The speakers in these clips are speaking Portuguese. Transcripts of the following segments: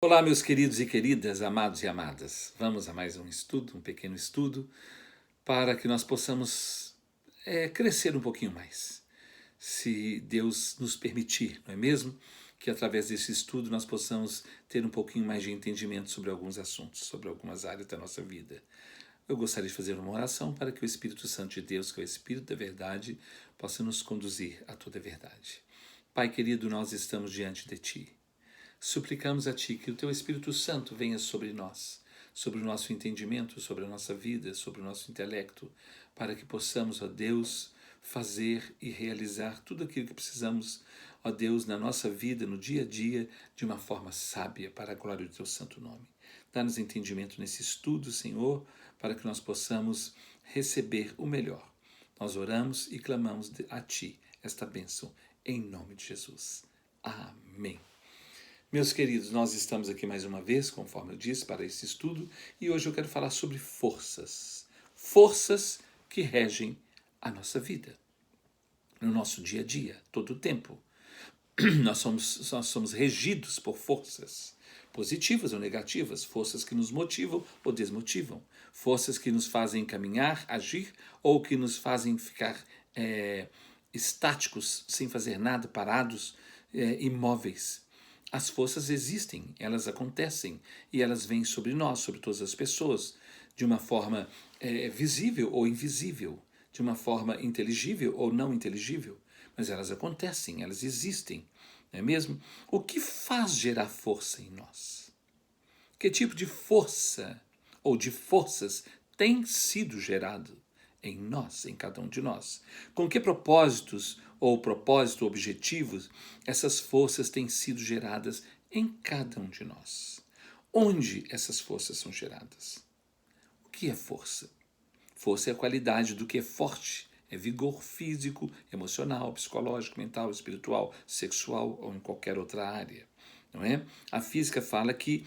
Olá, meus queridos e queridas, amados e amadas. Vamos a mais um estudo, um pequeno estudo, para que nós possamos crescer um pouquinho mais. Se Deus nos permitir, não é mesmo? Que através desse estudo nós possamos ter um pouquinho mais de entendimento sobre alguns assuntos, sobre algumas áreas da nossa vida. Eu gostaria de fazer uma oração para que o Espírito Santo de Deus, que é o Espírito da verdade, possa nos conduzir a toda a verdade. Pai querido, nós estamos diante de Ti. Suplicamos a Ti que o Teu Espírito Santo venha sobre nós, sobre o nosso entendimento, sobre a nossa vida, sobre o nosso intelecto, para que possamos, ó Deus, fazer e realizar tudo aquilo que precisamos, ó Deus, na nossa vida, no dia a dia, de uma forma sábia, para a glória do Teu santo nome. Dá-nos entendimento nesse estudo, Senhor, para que nós possamos receber o melhor. Nós oramos e clamamos a Ti esta bênção, em nome de Jesus. Amém. Meus queridos, nós estamos aqui mais uma vez, conforme eu disse, para esse estudo, e hoje eu quero falar sobre forças. Forças que regem a nossa vida, no nosso dia a dia, todo o tempo. Nós somos regidos por forças positivas ou negativas, forças que nos motivam ou desmotivam, forças que nos fazem caminhar, agir, ou que nos fazem ficar estáticos, sem fazer nada, parados, imóveis. As forças existem, elas acontecem e elas vêm sobre nós, sobre todas as pessoas, de uma forma visível ou invisível, de uma forma inteligível ou não inteligível, mas elas acontecem, elas existem, não é mesmo? O que faz gerar força em nós? Que tipo de força ou de forças tem sido gerado em nós, em cada um de nós? Com que propósitos ou objetivos essas forças têm sido geradas em cada um de nós? Onde essas forças são geradas? O que é força? Força é a qualidade do que é forte, é vigor físico, emocional, psicológico, mental, espiritual, sexual ou em qualquer outra área. Não é? A física fala que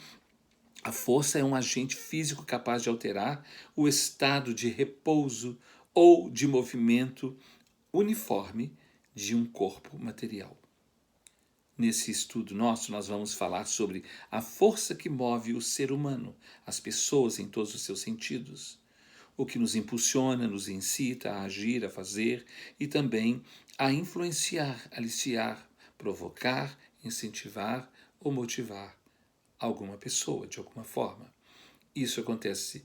a força é um agente físico capaz de alterar o estado de repouso ou de movimento uniforme de um corpo material. Nesse estudo nosso, nós vamos falar sobre a força que move o ser humano, as pessoas em todos os seus sentidos, o que nos impulsiona, nos incita a agir, a fazer e também a influenciar, aliciar, provocar, incentivar ou motivar alguma pessoa, de alguma forma. Isso acontece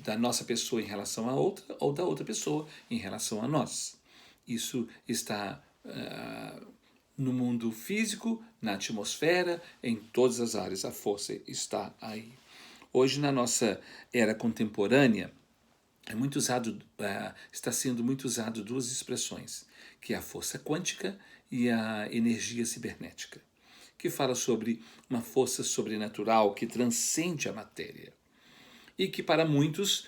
da nossa pessoa em relação a outra ou da outra pessoa em relação a nós. Isso está no mundo físico, na atmosfera, em todas as áreas. A força está aí. Hoje, na nossa era contemporânea, está sendo muito usado duas expressões, que é a força quântica e a energia cibernética, que fala sobre uma força sobrenatural que transcende a matéria e que para muitos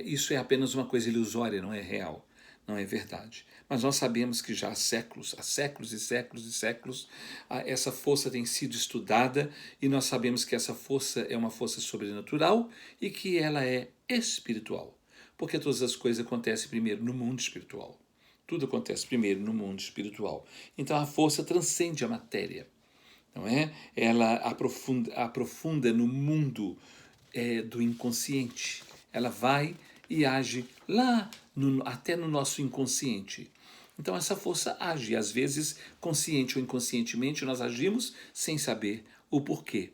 isso é apenas uma coisa ilusória, não é real, não é verdade. Mas nós sabemos que já há séculos e séculos e séculos, essa força tem sido estudada e nós sabemos que essa força é uma força sobrenatural e que ela é espiritual, porque todas as coisas acontecem primeiro no mundo espiritual. Tudo acontece primeiro no mundo espiritual. Então a força transcende a matéria, não é? Ela aprofunda no mundo do inconsciente. Ela vai e age lá, até no nosso inconsciente. Então essa força age, às vezes, consciente ou inconscientemente, nós agimos sem saber o porquê,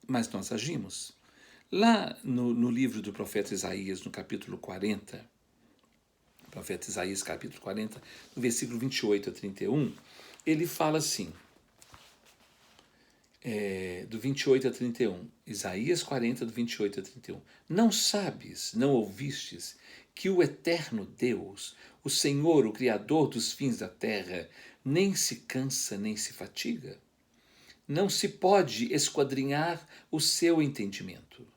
mas nós agimos. Lá no livro do profeta Isaías, no capítulo 40, profeta Isaías, capítulo 40, no versículo 28 a 31, ele fala assim, do 28 a 31, Isaías 40, do 28 a 31. Não sabes, não ouvistes, que o eterno Deus, o Senhor, o Criador dos fins da terra, nem se cansa, nem se fatiga? Não se pode esquadrinhar o seu entendimento.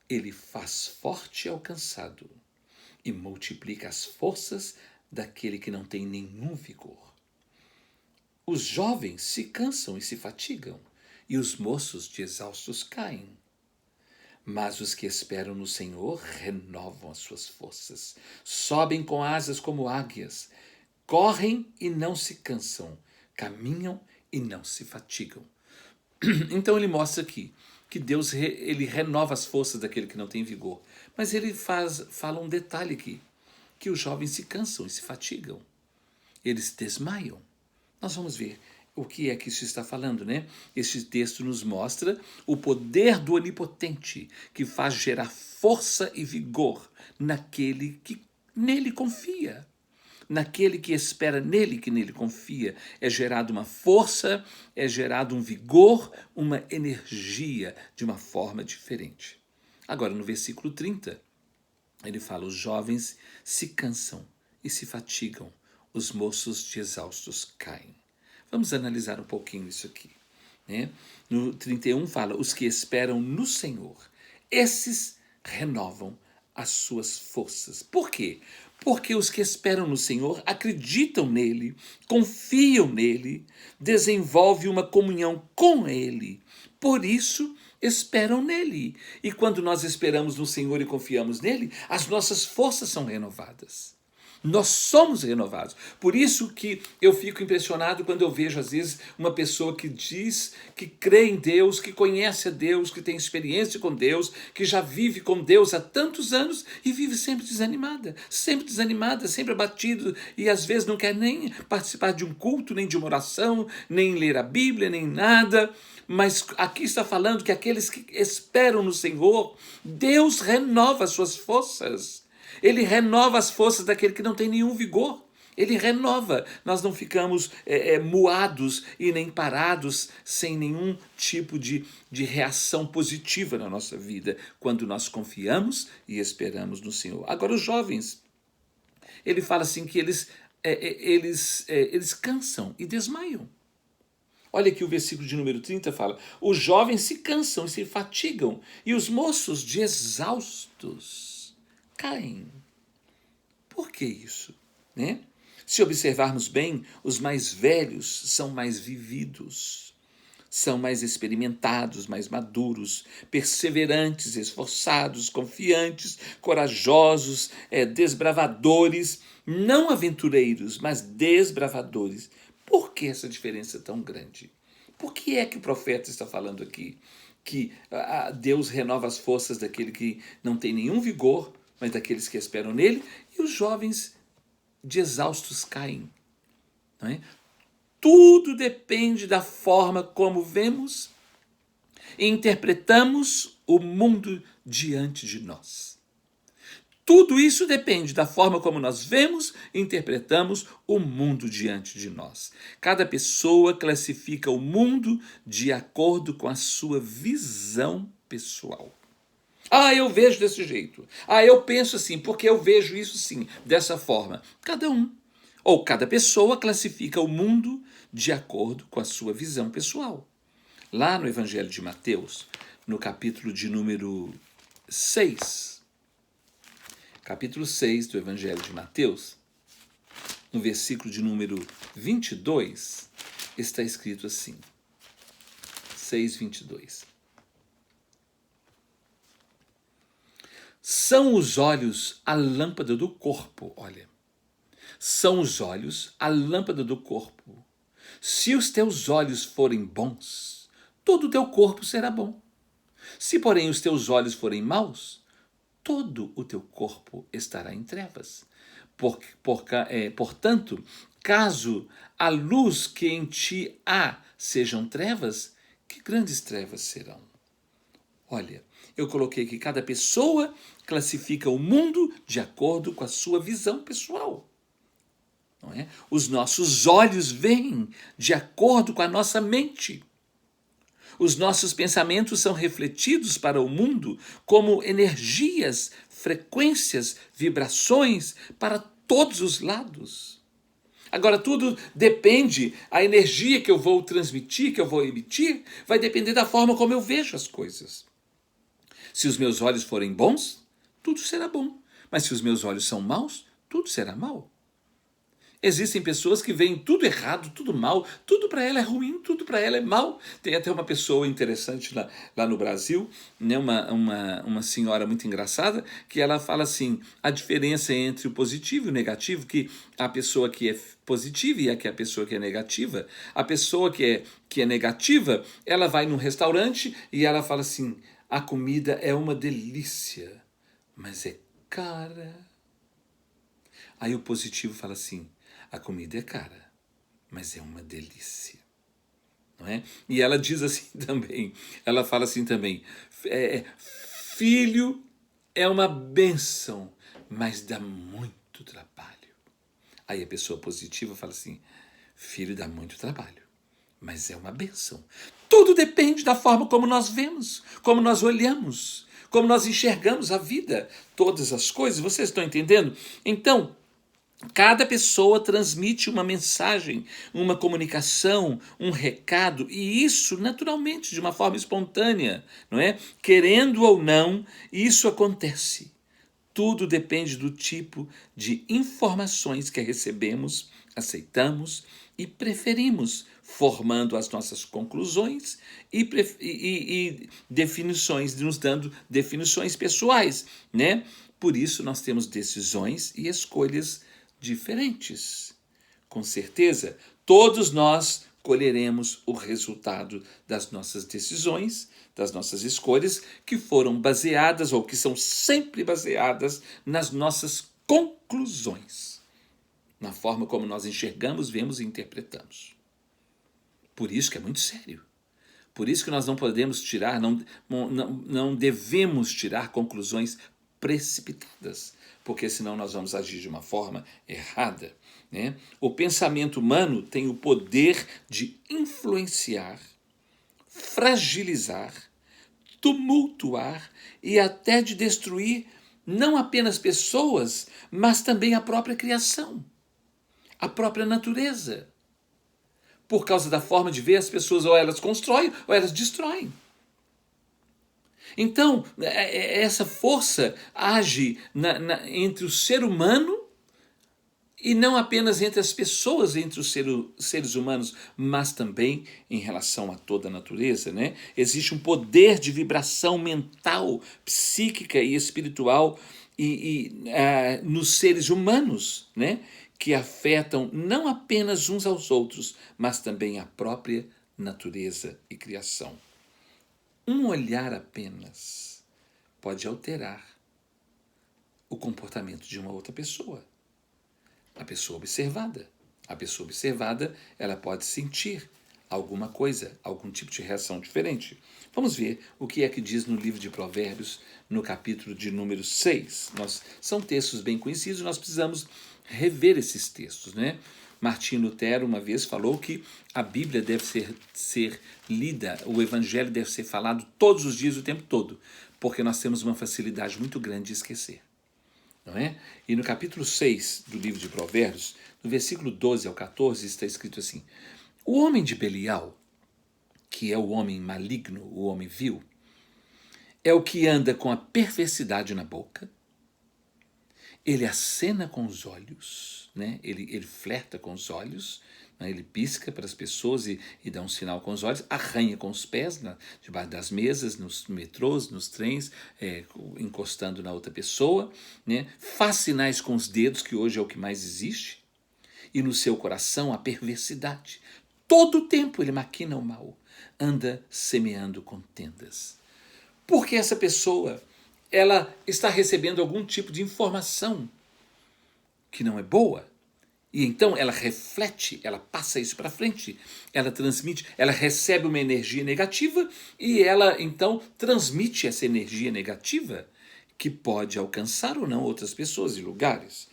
Ele faz forte ao cansado e multiplica as forças daquele que não tem nenhum vigor. Os jovens se cansam e se fatigam, e os moços de exaustos caem. Mas os que esperam no Senhor renovam as suas forças, sobem com asas como águias, correm e não se cansam, caminham e não se fatigam. Então ele mostra aqui que Deus ele renova as forças daquele que não tem vigor. Mas ele fala um detalhe aqui, que os jovens se cansam e se fatigam. Eles desmaiam. Nós vamos ver o que é que isso está falando, né? Este texto nos mostra o poder do Onipotente, que faz gerar força e vigor naquele que nele confia. Naquele que espera nele, que nele confia, é gerada uma força, é gerado um vigor, uma energia de uma forma diferente. Agora, no versículo 30, ele fala: os jovens se cansam e se fatigam, os moços de exaustos caem. Vamos analisar um pouquinho isso aqui, né? No 31 fala: os que esperam no Senhor, esses renovam as suas forças. Por quê? Porque os que esperam no Senhor acreditam nele, confiam nele, desenvolvem uma comunhão com ele. Por isso, esperam nele. E quando nós esperamos no Senhor e confiamos nele, as nossas forças são renovadas. Nós somos renovados. Por isso que eu fico impressionado quando eu vejo, às vezes, uma pessoa que diz que crê em Deus, que conhece a Deus, que tem experiência com Deus, que já vive com Deus há tantos anos e vive sempre desanimada, sempre abatida e às vezes não quer nem participar de um culto, nem de uma oração, nem ler a Bíblia, nem nada. Mas aqui está falando que aqueles que esperam no Senhor, Deus renova as suas forças. Ele renova as forças daquele que não tem nenhum vigor. Ele renova. Nós não ficamos moados e nem parados sem nenhum tipo de reação positiva na nossa vida, quando nós confiamos e esperamos no Senhor. Agora, os jovens, ele fala assim que eles cansam e desmaiam. Olha aqui o versículo de número 30 fala: os jovens se cansam e se fatigam, e os moços de exaustos caem. Por que isso? Né? Se observarmos bem, os mais velhos são mais vividos, são mais experimentados, mais maduros, perseverantes, esforçados, confiantes, corajosos, desbravadores, não aventureiros, mas desbravadores. Por que essa diferença tão grande? Por que é que o profeta está falando aqui que Deus renova as forças daquele que não tem nenhum vigor, mas daqueles que esperam nele, e os jovens de exaustos caem? Não é? Tudo depende da forma como vemos e interpretamos o mundo diante de nós. Tudo isso depende da forma como nós vemos e interpretamos o mundo diante de nós. Cada pessoa classifica o mundo de acordo com a sua visão pessoal. Eu vejo desse jeito. Eu penso assim, porque eu vejo isso sim, dessa forma. Cada um, ou cada pessoa classifica o mundo de acordo com a sua visão pessoal. Lá no Evangelho de Mateus, no capítulo de número 6, capítulo 6 do Evangelho de Mateus, no versículo de número 22, está escrito assim, 6:22. São os olhos a lâmpada do corpo, olha. São os olhos a lâmpada do corpo. Se os teus olhos forem bons, todo o teu corpo será bom. Se, porém, os teus olhos forem maus, todo o teu corpo estará em trevas. Portanto, caso a luz que em ti há sejam trevas, que grandes trevas serão? Olha, eu coloquei que cada pessoa classifica o mundo de acordo com a sua visão pessoal. Não é? Os nossos olhos veem de acordo com a nossa mente. Os nossos pensamentos são refletidos para o mundo como energias, frequências, vibrações para todos os lados. Agora, tudo depende, a energia que eu vou transmitir, que eu vou emitir, vai depender da forma como eu vejo as coisas. Se os meus olhos forem bons, tudo será bom. Mas se os meus olhos são maus, tudo será mal. Existem pessoas que veem tudo errado, tudo mal, tudo para ela é ruim, tudo para ela é mal. Tem até uma pessoa interessante lá no Brasil, né, uma senhora muito engraçada, que ela fala assim, a diferença entre o positivo e o negativo, que a pessoa que é positiva e a pessoa que é negativa, a pessoa que é negativa, ela vai num restaurante e ela fala assim, a comida é uma delícia, mas é cara. Aí o positivo fala assim, a comida é cara, mas é uma delícia, não é? E ela diz assim também, ela fala assim também, filho é uma bênção, mas dá muito trabalho. Aí a pessoa positiva fala assim, filho dá muito trabalho, mas é uma bênção. Tudo depende da forma como nós vemos, como nós olhamos, como nós enxergamos a vida, todas as coisas, vocês estão entendendo? Então, cada pessoa transmite uma mensagem, uma comunicação, um recado, e isso naturalmente, de uma forma espontânea, não é? Querendo ou não, isso acontece. Tudo depende do tipo de informações que recebemos, aceitamos e preferimos, formando as nossas conclusões e definições, nos dando definições pessoais, né? Por isso nós temos decisões e escolhas diferentes. Com certeza, todos nós colheremos o resultado das nossas decisões, das nossas escolhas, que foram baseadas ou que são sempre baseadas nas nossas conclusões, na forma como nós enxergamos, vemos e interpretamos. Por isso que é muito sério. Por isso que nós não podemos tirar, não devemos tirar conclusões precipitadas, porque senão nós vamos agir de uma forma errada, né? O pensamento humano tem o poder de influenciar, fragilizar, tumultuar e até de destruir não apenas pessoas, mas também a própria criação, a própria natureza. Por causa da forma de ver, as pessoas ou elas constroem ou elas destroem. Então, essa força age entre o ser humano e não apenas entre as pessoas, entre os seres humanos, mas também em relação a toda a natureza, né? Existe um poder de vibração mental, psíquica e espiritual nos seres humanos, né? Que afetam não apenas uns aos outros, mas também a própria natureza e criação. Um olhar apenas pode alterar o comportamento de uma outra pessoa. A pessoa observada. A pessoa observada, ela pode sentir alguma coisa, algum tipo de reação diferente. Vamos ver o que é que diz no livro de Provérbios, no capítulo de número 6. São textos bem conhecidos, nós precisamos rever esses textos, né? Martinho Lutero uma vez falou que a Bíblia deve ser lida, o Evangelho deve ser falado todos os dias, o tempo todo, porque nós temos uma facilidade muito grande de esquecer. Não é? E no capítulo 6 do livro de Provérbios, no versículo 12 ao 14, está escrito assim: o homem de Belial, que é o homem maligno, o homem vil, é o que anda com a perversidade na boca, ele acena com os olhos, né? ele flerta com os olhos, né? Ele pisca para as pessoas e dá um sinal com os olhos, arranha com os pés debaixo das mesas, nos metrôs, nos trens, encostando na outra pessoa, né? Faz sinais com os dedos, que hoje é o que mais existe, e no seu coração a perversidade. Todo o tempo ele maquina o mal, anda semeando contendas. Porque essa pessoa, ela está recebendo algum tipo de informação que não é boa. E então ela reflete, ela passa isso para frente, ela transmite, ela recebe uma energia negativa e ela então transmite essa energia negativa que pode alcançar ou não outras pessoas e lugares.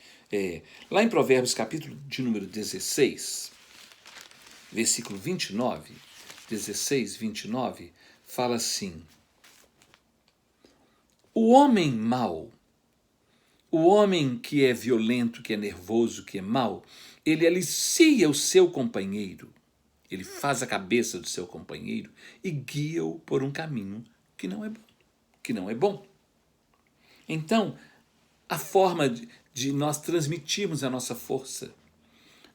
Lá em Provérbios capítulo de número 16, versículo 29, 16, 29, fala assim: o homem mau, o homem que é violento, que é nervoso, que é mau, ele alicia o seu companheiro, ele faz a cabeça do seu companheiro e guia-o por um caminho que não é bom. Que não é bom. Então, a forma de nós transmitirmos a nossa força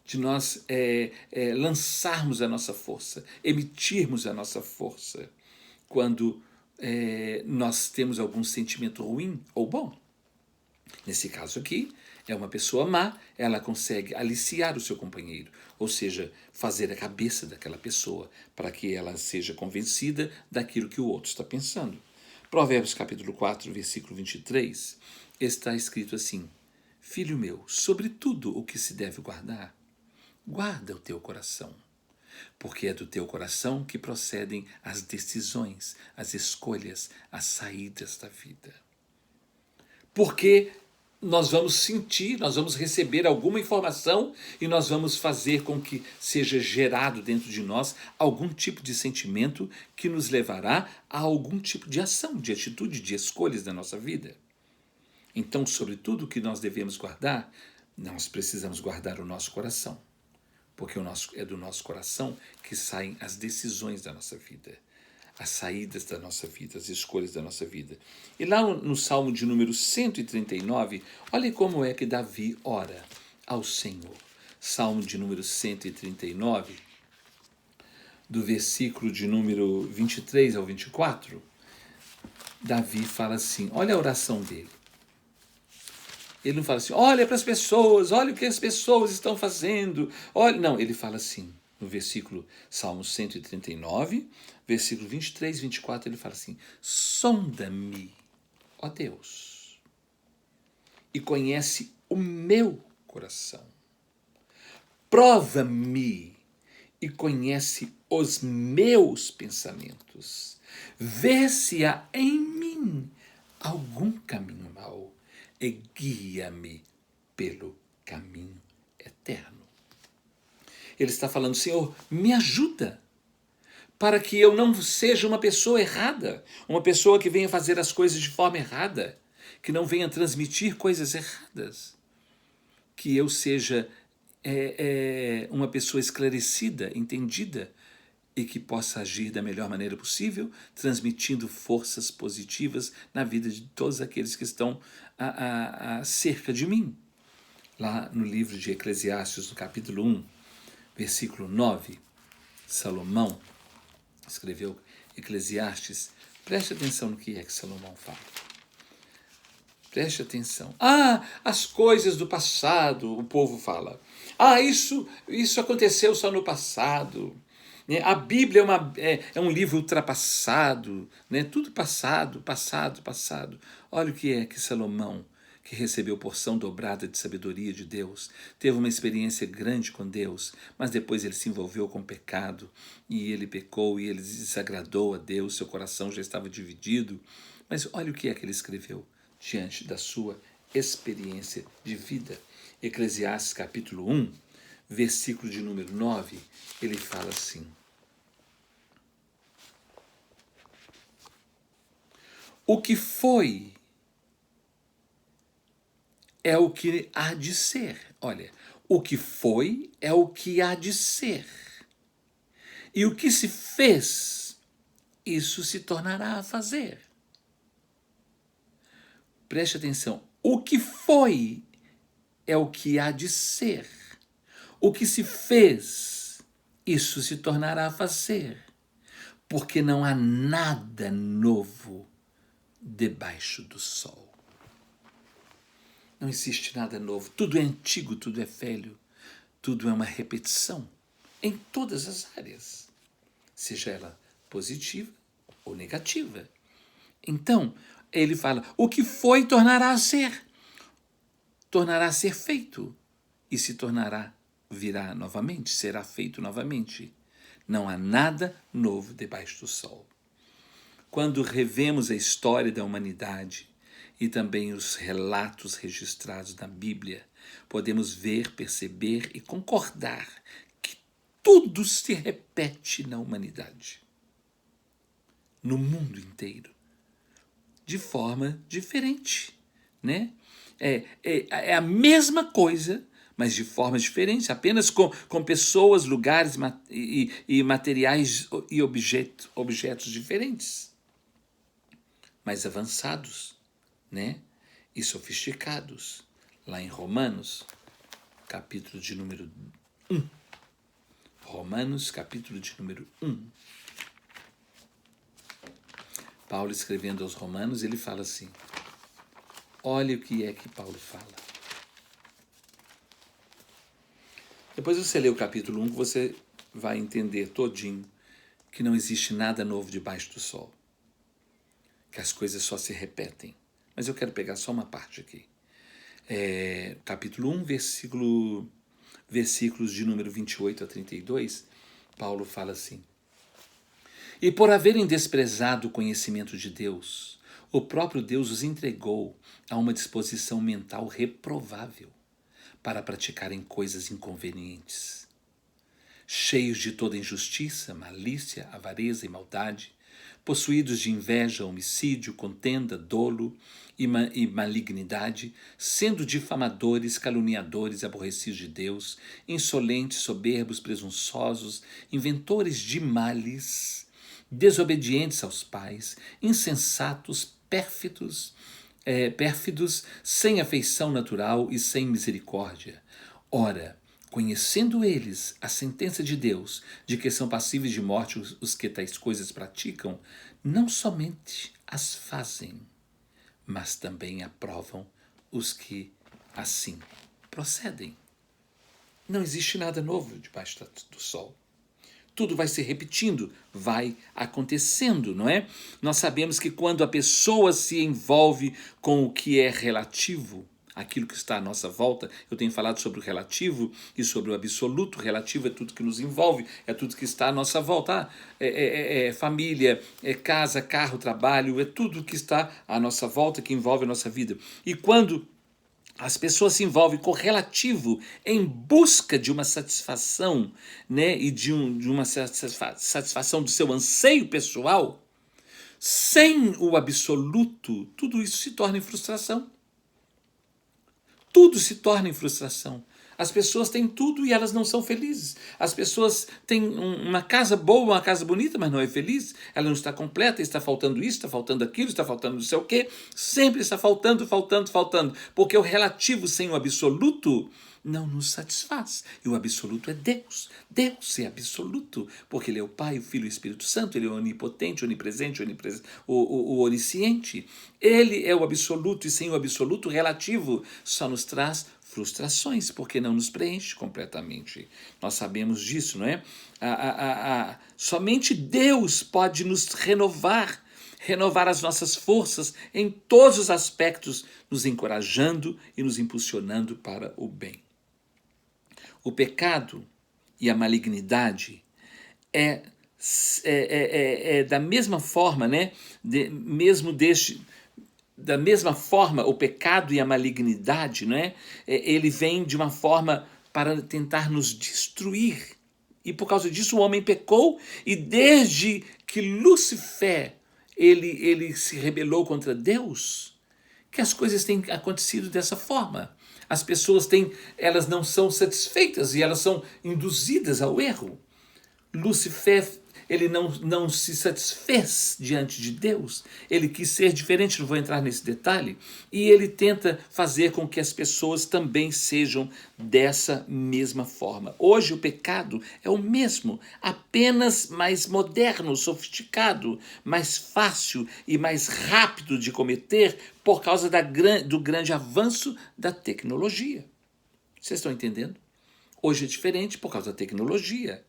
de nós lançarmos a nossa força, emitirmos a nossa força quando nós temos algum sentimento ruim ou bom. Nesse caso aqui, é uma pessoa má, ela consegue aliciar o seu companheiro, ou seja, fazer a cabeça daquela pessoa para que ela seja convencida daquilo que o outro está pensando. Provérbios capítulo 4, versículo 23, está escrito assim: Filho meu, sobre tudo o que se deve guardar, guarda o teu coração, porque é do teu coração que procedem as decisões, as escolhas, as saídas da vida. Porque nós vamos sentir, nós vamos receber alguma informação e nós vamos fazer com que seja gerado dentro de nós algum tipo de sentimento que nos levará a algum tipo de ação, de atitude, de escolhas da nossa vida. Então, sobre tudo que nós devemos guardar, nós precisamos guardar o nosso coração, porque é do nosso coração que saem as decisões da nossa vida, as saídas da nossa vida, as escolhas da nossa vida. E lá no Salmo de número 139, olha como é que Davi ora ao Senhor. Salmo de número 139, do versículo de número 23 ao 24, Davi fala assim, olha a oração dele. Ele não fala assim, olha para as pessoas, olha o que as pessoas estão fazendo. Olha, não, ele fala assim, no versículo Salmo 139, versículo 23 e 24, ele fala assim, sonda-me, ó Deus, e conhece o meu coração. Prova-me e conhece os meus pensamentos. Vê se há em mim algum caminho mau e guia-me pelo caminho eterno. Ele está falando, Senhor, me ajuda para que eu não seja uma pessoa errada, uma pessoa que venha fazer as coisas de forma errada, que não venha transmitir coisas erradas, que eu seja uma pessoa esclarecida, entendida, e que possa agir da melhor maneira possível, transmitindo forças positivas na vida de todos aqueles que estão cerca de mim. Lá no livro de Eclesiastes, no capítulo 1, versículo 9, Salomão escreveu Eclesiastes. Preste atenção no que é que Salomão fala. Preste atenção. As coisas do passado, o povo fala. Isso aconteceu só no passado. A Bíblia é um livro ultrapassado, né? Tudo passado. Olha o que é que Salomão, que recebeu porção dobrada de sabedoria de Deus, teve uma experiência grande com Deus, mas depois ele se envolveu com o pecado, e ele pecou, e ele desagradou a Deus, seu coração já estava dividido. Mas olha o que é que ele escreveu diante da sua experiência de vida. Eclesiastes capítulo 1, versículo de número 9, ele fala assim: o que foi é o que há de ser. Olha, o que foi é o que há de ser. E o que se fez, isso se tornará a fazer. Preste atenção. O que foi é o que há de ser. O que se fez, isso se tornará a fazer. Porque não há nada novo debaixo do sol. Não existe nada novo. Tudo é antigo, tudo é velho. Tudo é uma repetição em todas as áreas, seja ela positiva ou negativa. Então, ele fala, o que foi tornará a ser feito, e se tornará, virá novamente, será feito novamente. Não há nada novo debaixo do sol. Quando revemos a história da humanidade e também os relatos registrados na Bíblia, podemos ver, perceber e concordar que tudo se repete na humanidade, no mundo inteiro, de forma diferente, né? É a mesma coisa, mas de formas diferentes, apenas com pessoas, lugares e materiais e objetos diferentes, mais avançados, né? E sofisticados. Lá em Romanos, capítulo de número 1. Romanos, capítulo de número 1. Paulo escrevendo aos Romanos, ele fala assim, olha o que é que Paulo fala. Depois você lê o capítulo 1, você vai entender todinho que não existe nada novo debaixo do sol, que as coisas só se repetem. Mas eu quero pegar só uma parte aqui. Capítulo 1, versículos de número 28 a 32, Paulo fala assim, e por haverem desprezado o conhecimento de Deus, o próprio Deus os entregou a uma disposição mental reprovável para praticarem coisas inconvenientes. Cheios de toda injustiça, malícia, avareza e maldade, possuídos de inveja, homicídio, contenda, dolo e malignidade, sendo difamadores, caluniadores, aborrecidos de Deus, insolentes, soberbos, presunçosos, inventores de males, desobedientes aos pais, insensatos, pérfidos, sem afeição natural e sem misericórdia. Ora, conhecendo eles a sentença de Deus, de que são passíveis de morte os que tais coisas praticam, não somente as fazem, mas também aprovam os que assim procedem. Não existe nada novo debaixo do sol. Tudo vai se repetindo, vai acontecendo, não é? Nós sabemos que quando a pessoa se envolve com o que é relativo, aquilo que está à nossa volta, eu tenho falado sobre o relativo e sobre o absoluto. O relativo é tudo que nos envolve, é tudo que está à nossa volta. Família, casa, carro, trabalho, é tudo que está à nossa volta, que envolve a nossa vida. E quando as pessoas se envolvem com o relativo em busca de uma satisfação, né, e de uma satisfação do seu anseio pessoal, sem o absoluto, tudo isso se torna em frustração. Tudo se torna em frustração. As pessoas têm tudo e elas não são felizes. As pessoas têm uma casa boa, uma casa bonita, mas não é feliz. Ela não está completa, está faltando isso, está faltando aquilo, está faltando não sei o quê. Sempre está faltando. Porque o relativo sem o absoluto não nos satisfaz. E o absoluto é Deus. Deus é absoluto, porque Ele é o Pai, o Filho e o Espírito Santo. Ele é onipotente, onipresente, o onisciente. Ele é o absoluto e sem o absoluto, o relativo só nos traz frustrações, porque não nos preenche completamente. Nós sabemos disso, não é? Somente Deus pode nos renovar as nossas forças em todos os aspectos, nos encorajando e nos impulsionando para o bem. O pecado e a malignidade é da mesma forma, né? Da mesma forma, o pecado e a malignidade, né? Ele vem de uma forma para tentar nos destruir. E por causa disso o homem pecou, e desde que Lúcifer ele se rebelou contra Deus, que as coisas têm acontecido dessa forma. As pessoas elas não são satisfeitas e elas são induzidas ao erro. Lúcifer, ele não se satisfez diante de Deus, ele quis ser diferente, não vou entrar nesse detalhe, e ele tenta fazer com que as pessoas também sejam dessa mesma forma. Hoje o pecado é o mesmo, apenas mais moderno, sofisticado, mais fácil e mais rápido de cometer por causa do grande avanço da tecnologia. Vocês estão entendendo? Hoje é diferente por causa da tecnologia.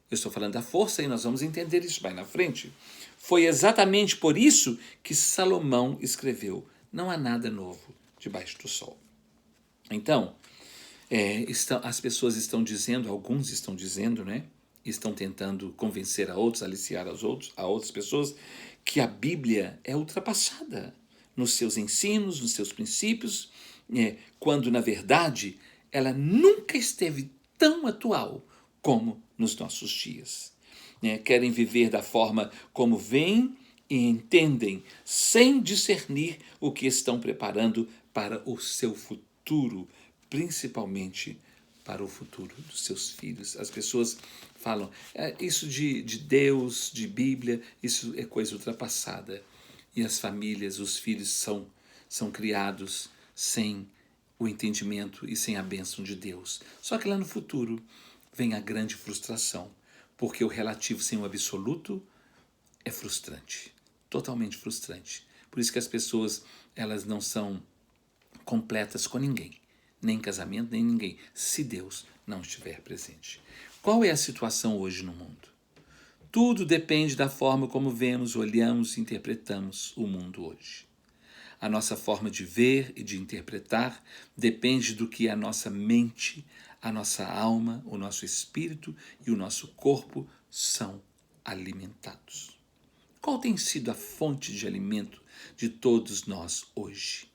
Eu estou falando da força e nós vamos entender isso mais na frente. Foi exatamente por isso que Salomão escreveu: não há nada novo debaixo do sol. Então, as pessoas estão dizendo, alguns estão dizendo, né? Estão tentando convencer a outros, aliciar a outras pessoas, que a Bíblia é ultrapassada nos seus ensinos, nos seus princípios, quando, na verdade, ela nunca esteve tão atual como nos nossos dias. Querem viver da forma como veem e entendem, sem discernir o que estão preparando para o seu futuro, principalmente para o futuro dos seus filhos. As pessoas falam, isso de Deus, de Bíblia, isso é coisa ultrapassada. E as famílias, os filhos são criados sem o entendimento e sem a bênção de Deus. Só que lá no futuro, vem a grande frustração, porque o relativo sem o absoluto é frustrante, totalmente frustrante. Por isso que as pessoas, elas não são completas com ninguém, nem em casamento, nem ninguém, se Deus não estiver presente. Qual é a situação hoje no mundo? Tudo depende da forma como vemos, olhamos e interpretamos o mundo hoje. A nossa forma de ver e de interpretar depende do que a nossa mente, a nossa alma, o nosso espírito e o nosso corpo são alimentados. Qual tem sido a fonte de alimento de todos nós hoje?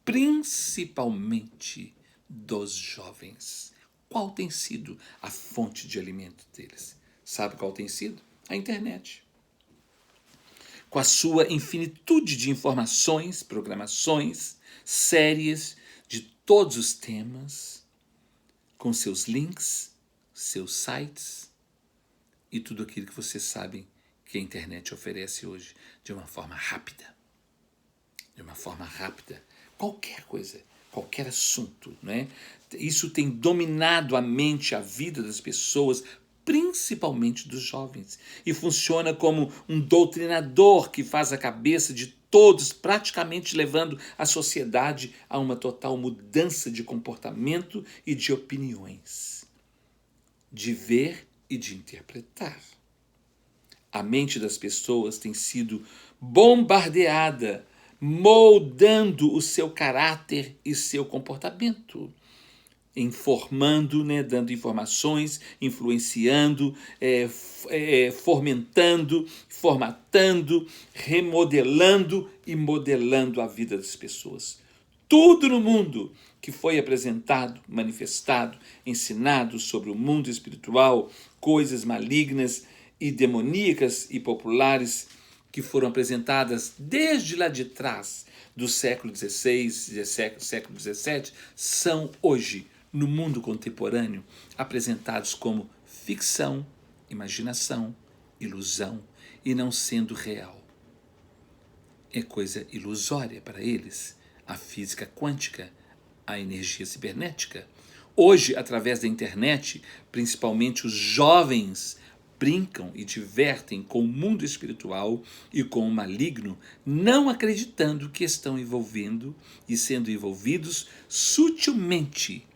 Principalmente dos jovens. Qual tem sido a fonte de alimento deles? Sabe qual tem sido? A internet. Com a sua infinitude de informações, programações, séries de todos os temas, com seus links, seus sites e tudo aquilo que vocês sabem que a internet oferece hoje de uma forma rápida. De uma forma rápida. Qualquer coisa, qualquer assunto, né? Isso tem dominado a mente, a vida das pessoas, principalmente dos jovens, e funciona como um doutrinador que faz a cabeça de todos, praticamente levando a sociedade a uma total mudança de comportamento e de opiniões, de ver e de interpretar. A mente das pessoas tem sido bombardeada, moldando o seu caráter e seu comportamento, informando, né, dando informações, influenciando, fomentando, formatando, remodelando e modelando a vida das pessoas. Tudo no mundo que foi apresentado, manifestado, ensinado sobre o mundo espiritual, coisas malignas e demoníacas e populares que foram apresentadas desde lá de trás do século XVI, século XVII, são hoje, no mundo contemporâneo, apresentados como ficção, imaginação, ilusão e não sendo real. É coisa ilusória para eles, a física quântica, a energia cibernética. Hoje, através da internet, principalmente os jovens brincam e divertem com o mundo espiritual e com o maligno, não acreditando que estão envolvendo e sendo envolvidos sutilmente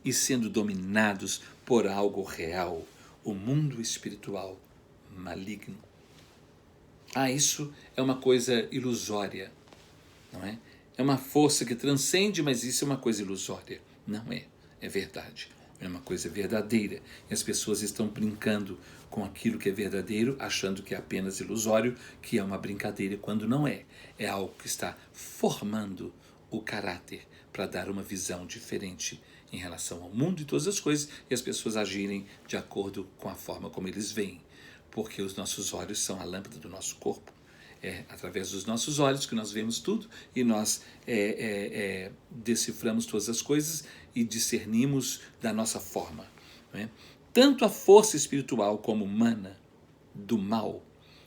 e sendo dominados por algo real, o mundo espiritual maligno. Isso é uma coisa ilusória, não é? É uma força que transcende, mas isso é uma coisa ilusória. Não é, é verdade. É uma coisa verdadeira. E as pessoas estão brincando com aquilo que é verdadeiro, achando que é apenas ilusório, que é uma brincadeira, quando não é. É algo que está formando o caráter para dar uma visão diferente em relação ao mundo e todas as coisas, e as pessoas agirem de acordo com a forma como eles veem. Porque os nossos olhos são a lâmpada do nosso corpo. É através dos nossos olhos que nós vemos tudo e nós deciframos todas as coisas e discernimos da nossa forma. Não é? Tanto a força espiritual como humana do mal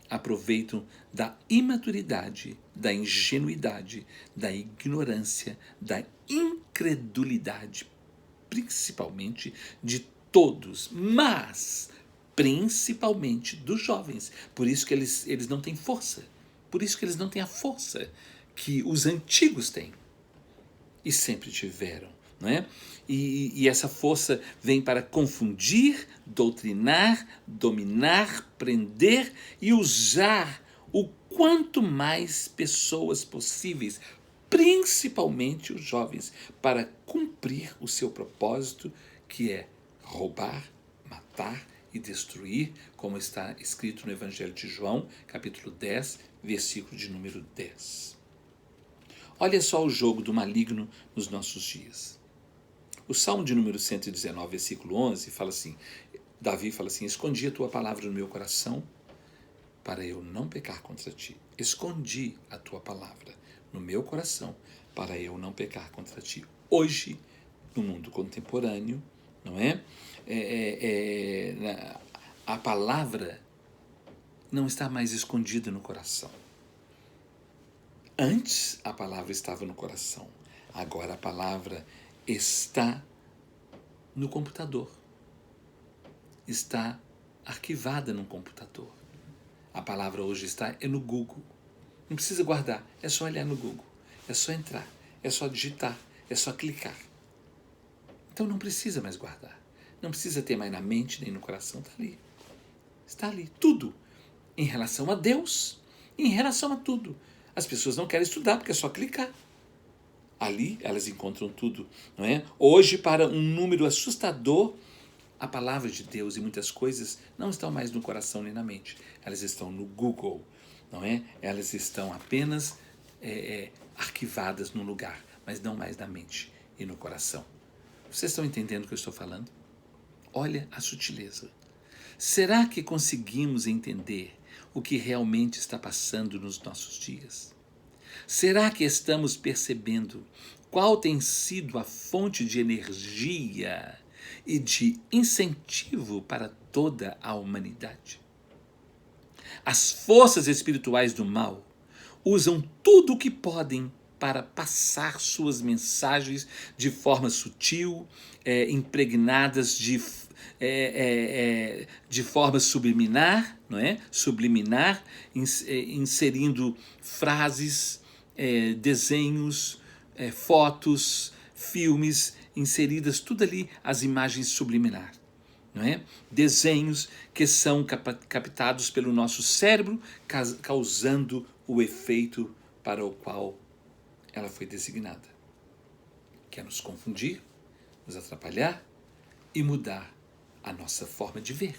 aproveitam da imaturidade, da ingenuidade, da ignorância, da incredulidade, principalmente de todos, mas principalmente dos jovens. Por isso que eles não têm força. Por isso que eles não têm a força que os antigos têm e sempre tiveram. Não é? E essa força vem para confundir, doutrinar, dominar, prender e usar o quanto mais pessoas possíveis, principalmente os jovens, para cumprir o seu propósito, que é roubar, matar e destruir, como está escrito no Evangelho de João, capítulo 10, versículo de número 10. Olha só o jogo do maligno nos nossos dias. O Salmo de número 119, versículo 11, fala assim, Davi fala assim, escondi a tua palavra no meu coração para eu não pecar contra ti. Escondi a tua palavra no meu coração para eu não pecar contra ti. Hoje, no mundo contemporâneo, não é? A palavra não está mais escondida no coração. Antes a palavra estava no coração, agora a palavra está no computador. está arquivada num computador. A palavra hoje está no Google. Não precisa guardar, é só olhar no Google, é só entrar, é só digitar, é só clicar. Então não precisa mais guardar, não precisa ter mais na mente nem no coração, está ali, tudo, em relação a Deus, em relação a tudo. As pessoas não querem estudar porque é só clicar. Ali elas encontram tudo, não é? Hoje, para um número assustador, a palavra de Deus e muitas coisas não estão mais no coração nem na mente, elas estão no Google, não é? Elas estão apenas arquivadas num lugar, mas não mais na mente e no coração. Vocês estão entendendo o que eu estou falando? Olha a sutileza. Será que conseguimos entender o que realmente está passando nos nossos dias? Será que estamos percebendo qual tem sido a fonte de energia e de incentivo para toda a humanidade? As forças espirituais do mal usam tudo o que podem para passar suas mensagens de forma sutil, impregnadas de forma subliminar, não é? Subliminar, inserindo frases, desenhos, fotos, filmes, inseridas tudo ali, as imagens subliminar. Não é? Desenhos que são captados pelo nosso cérebro, causando o efeito para o qual ela foi designada, que é nos confundir, nos atrapalhar e mudar a nossa forma de ver,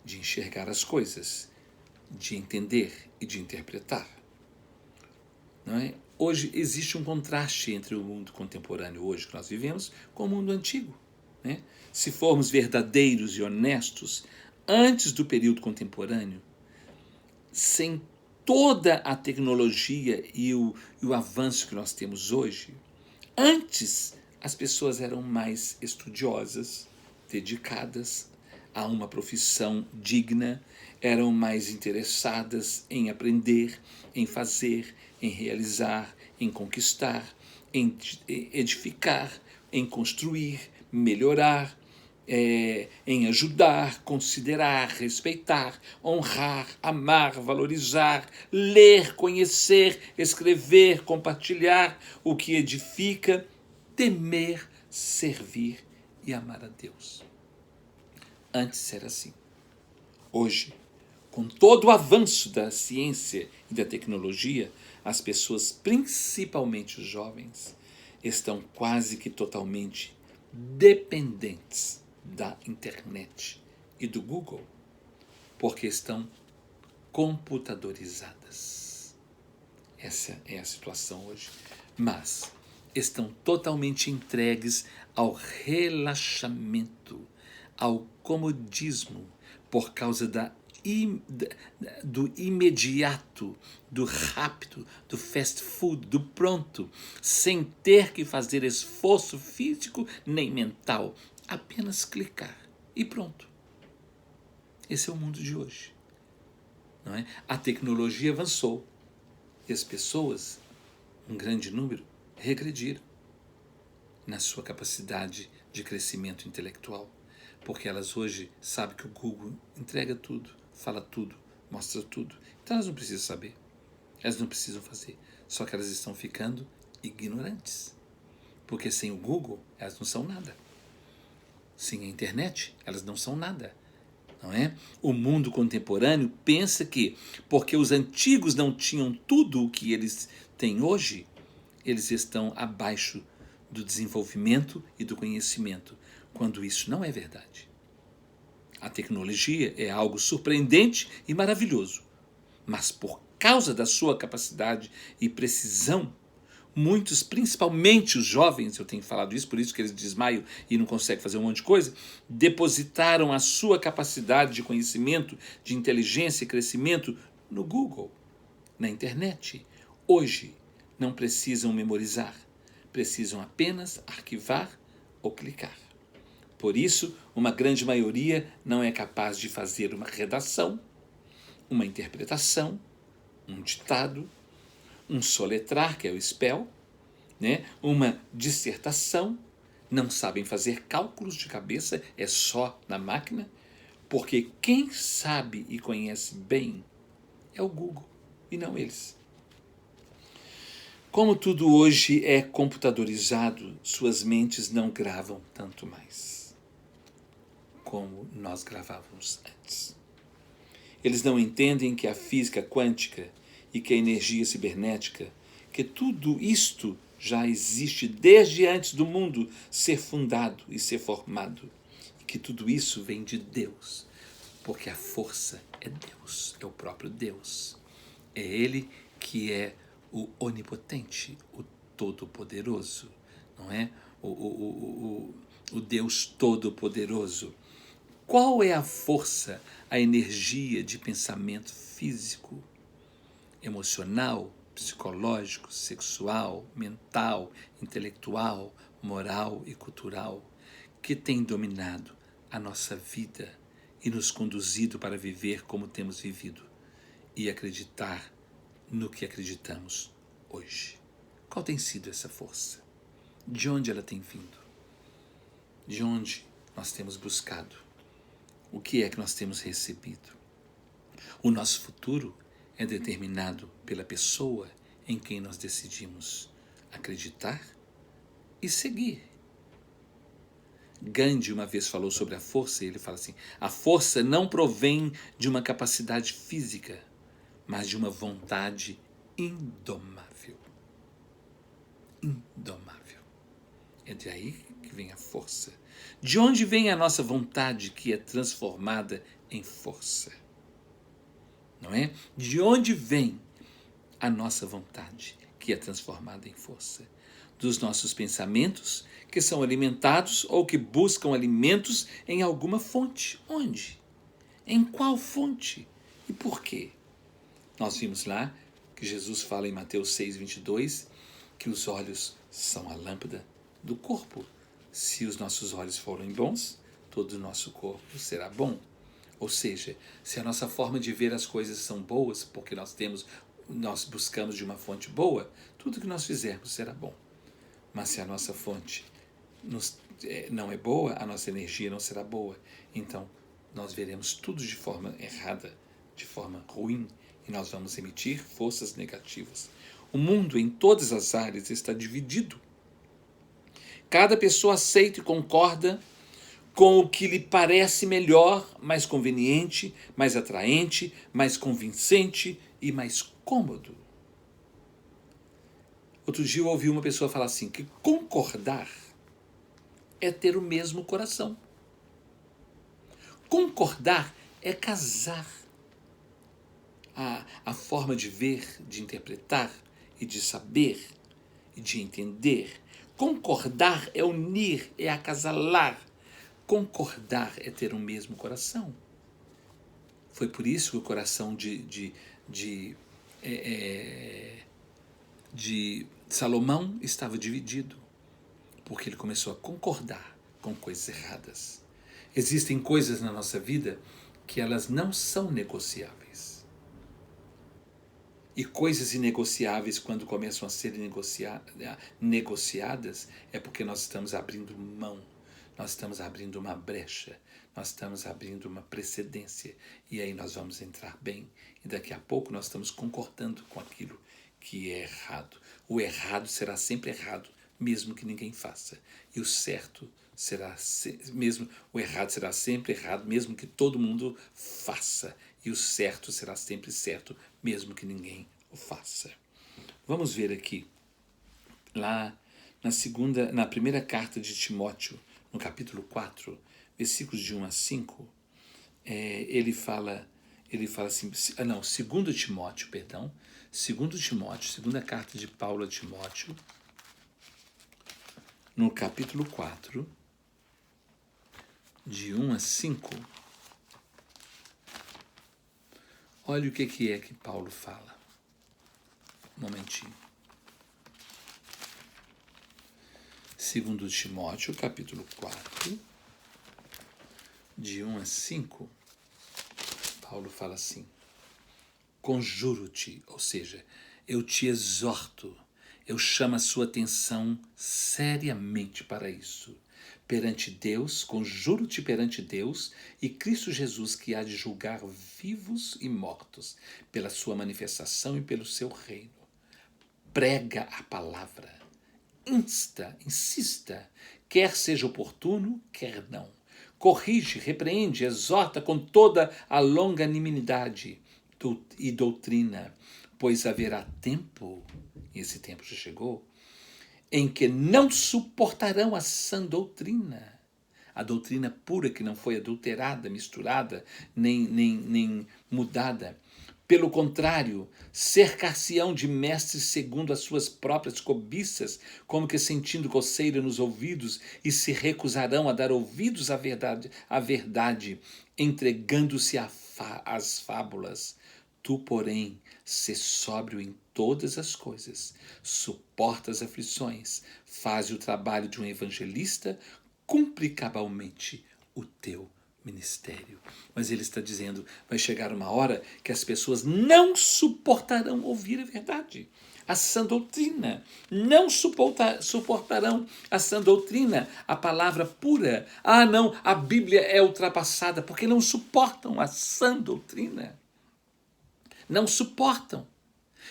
de enxergar as coisas, de entender e de interpretar. Não é? Hoje existe um contraste entre o mundo contemporâneo hoje que nós vivemos com o mundo antigo. Né? Se formos verdadeiros e honestos, antes do período contemporâneo, sem toda a tecnologia e o avanço que nós temos hoje, antes as pessoas eram mais estudiosas, dedicadas a uma profissão digna, eram mais interessadas em aprender, em fazer, em realizar, em conquistar, em edificar, em construir, melhorar, em ajudar, considerar, respeitar, honrar, amar, valorizar, ler, conhecer, escrever, compartilhar o que edifica, temer, servir e amar a Deus. Antes era assim. Hoje, com todo o avanço da ciência e da tecnologia, as pessoas, principalmente os jovens, estão quase que totalmente dependentes da internet e do Google, porque estão computadorizadas. Essa é a situação hoje. Mas estão totalmente entregues ao relaxamento, ao comodismo, por causa do imediato, do rápido, do fast food, do pronto, sem ter que fazer esforço físico nem mental, apenas clicar e pronto. Esse é o mundo de hoje. Não é? A tecnologia avançou e as pessoas, um grande número, regrediram na sua capacidade de crescimento intelectual, porque elas hoje sabem que o Google entrega tudo, fala tudo, mostra tudo. Então elas não precisam saber, elas não precisam fazer, só que elas estão ficando ignorantes, porque sem o Google elas não são nada, sem a internet elas não são nada, não é? O mundo contemporâneo pensa que, porque os antigos não tinham tudo o que eles têm hoje, eles estão abaixo do desenvolvimento e do conhecimento, quando isso não é verdade. A tecnologia é algo surpreendente e maravilhoso, mas por causa da sua capacidade e precisão, muitos, principalmente os jovens, eu tenho falado isso, por isso que eles desmaiam e não conseguem fazer um monte de coisa, depositaram a sua capacidade de conhecimento, de inteligência e crescimento no Google, na internet. Hoje, não precisam memorizar, precisam apenas arquivar ou clicar. Por isso, uma grande maioria não é capaz de fazer uma redação, uma interpretação, um ditado, um soletrar, que é o spell, né? Uma dissertação, não sabem fazer cálculos de cabeça, é só na máquina, porque quem sabe e conhece bem é o Google e não eles. Como tudo hoje é computadorizado, suas mentes não gravam tanto mais como nós gravávamos antes. Eles não entendem que a física quântica e que a energia cibernética, que tudo isto já existe desde antes do mundo ser fundado e ser formado, e que tudo isso vem de Deus, porque a força é Deus, é o próprio Deus. É Ele que é o onipotente, o todo-poderoso, não é? O Deus todo-poderoso. Qual é a força, a energia de pensamento físico, emocional, psicológico, sexual, mental, intelectual, moral e cultural que tem dominado a nossa vida e nos conduzido para viver como temos vivido e acreditar no que acreditamos hoje? Qual tem sido essa força? De onde ela tem vindo? De onde nós temos buscado? O que é que nós temos recebido? O nosso futuro é determinado pela pessoa em quem nós decidimos acreditar e seguir. Gandhi uma vez falou sobre a força e ele fala assim: a força não provém de uma capacidade física, mas de uma vontade indomável. Indomável. É de aí que vem a força. De onde vem a nossa vontade que é transformada em força? Não é? De onde vem a nossa vontade que é transformada em força? Dos nossos pensamentos, que são alimentados ou que buscam alimentos em alguma fonte. Onde? Em qual fonte? E por quê? Nós vimos lá que Jesus fala em Mateus 6:22 que os olhos são a lâmpada do corpo. Se os nossos olhos forem bons, todo o nosso corpo será bom. Ou seja, se a nossa forma de ver as coisas são boas, porque nós buscamos de uma fonte boa, tudo que nós fizermos será bom. Mas se a nossa fonte não é boa, a nossa energia não será boa. Então, nós veremos tudo de forma errada, de forma ruim, e nós vamos emitir forças negativas. O mundo, em todas as áreas, está dividido. Cada pessoa aceita e concorda com o que lhe parece melhor, mais conveniente, mais atraente, mais convincente e mais cômodo. Outro dia eu ouvi uma pessoa falar assim, que concordar é ter o mesmo coração. Concordar é casar. A forma de ver, de interpretar e de saber e de entender. Concordar é unir, é acasalar. Concordar é ter o mesmo coração. Foi por isso que o coração de Salomão estava dividido, porque ele começou a concordar com coisas erradas. Existem coisas na nossa vida que elas não são negociáveis. E coisas inegociáveis, quando começam a ser negociadas, é porque nós estamos abrindo mão, nós estamos abrindo uma brecha, nós estamos abrindo uma precedência, e aí nós vamos entrar bem. E daqui a pouco nós estamos concordando com aquilo que é errado. O errado será sempre errado, mesmo que ninguém faça. E o certo será mesmo, o errado será sempre errado, mesmo que todo mundo faça. E o certo será sempre certo, mesmo que ninguém o faça. Vamos ver aqui, lá na primeira carta de Timóteo, no capítulo 4, versículos de 1 a 5, ele fala assim, 2 Timóteo, perdão, 2 Timóteo, segunda carta de Paulo a Timóteo, no capítulo 4, de 1 a 5, olha o que é que Paulo fala. Um momentinho. 2 Timóteo, capítulo 4, de 1 a 5, Paulo fala assim: conjuro-te, ou seja, eu te exorto, Eu chamo a sua atenção seriamente para isso. Perante Deus, conjuro-te perante Deus e Cristo Jesus, que há de julgar vivos e mortos, pela sua manifestação e pelo seu reino. Prega a palavra. Insista, quer seja oportuno, quer não. Corrige, repreende, exorta com toda a longanimidade e doutrina, pois haverá tempo, e esse tempo já chegou, em que não suportarão a sã doutrina, a doutrina pura que não foi adulterada, misturada, nem mudada. Pelo contrário, cercar-se-ão de mestres segundo as suas próprias cobiças, como que sentindo coceira nos ouvidos, e se recusarão a dar ouvidos à verdade, entregando-se às fábulas. Tu, porém, sê sóbrio em todas as coisas, suporta as aflições, faz o trabalho de um evangelista, cumpre cabalmente o teu ministério. Mas ele está dizendo, vai chegar uma hora que as pessoas não suportarão ouvir a verdade, a sã doutrina, não suportarão a sã doutrina, a palavra pura. Ah, não, a Bíblia é ultrapassada, porque não suportam a sã doutrina. Não suportam.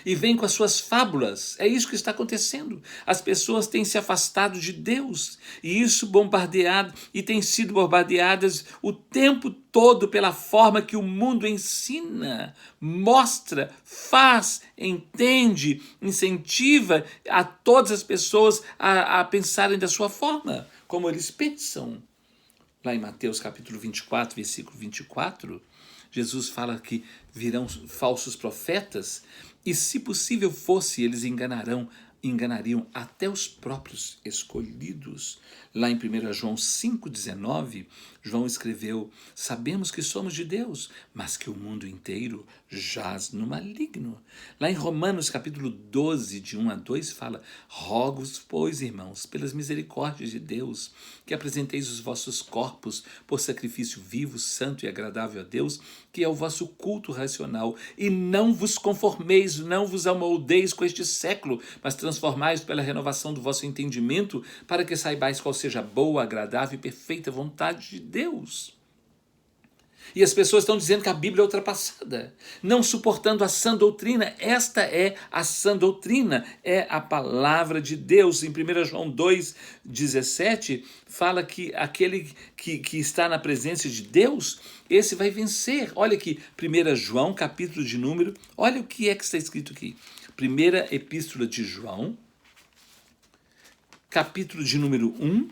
E vem com as suas fábulas. É isso que está acontecendo. As pessoas têm se afastado de Deus. E isso bombardeado, e têm sido bombardeadas o tempo todo pela forma que o mundo ensina, mostra, faz, entende, incentiva a todas as pessoas a pensarem da sua forma, como eles pensam. Lá em Mateus capítulo 24, versículo 24, Jesus fala que virão falsos profetas e, se possível fosse, eles enganariam até os próprios escolhidos. Lá em 1 João 5,19, João escreveu: sabemos que somos de Deus, mas que o mundo inteiro jaz no maligno. Lá em Romanos capítulo 12, de 1 a 2, fala: rogo-vos, pois, irmãos, pelas misericórdias de Deus, que apresenteis os vossos corpos por sacrifício vivo, santo e agradável a Deus, que é o vosso culto racional, e não vos conformeis, não vos amoldeis com este século, mas transformais pela renovação do vosso entendimento, para que saibais qual seja a boa, agradável e perfeita vontade de Deus. E as pessoas estão dizendo que a Bíblia é ultrapassada, não suportando a sã doutrina. Esta é a sã doutrina, é a palavra de Deus. Em 1 João 2,17, fala que aquele que está na presença de Deus, esse vai vencer. Olha aqui, 1 João, capítulo de número, olha o que é que está escrito aqui. Primeira epístola de João, capítulo de número 1,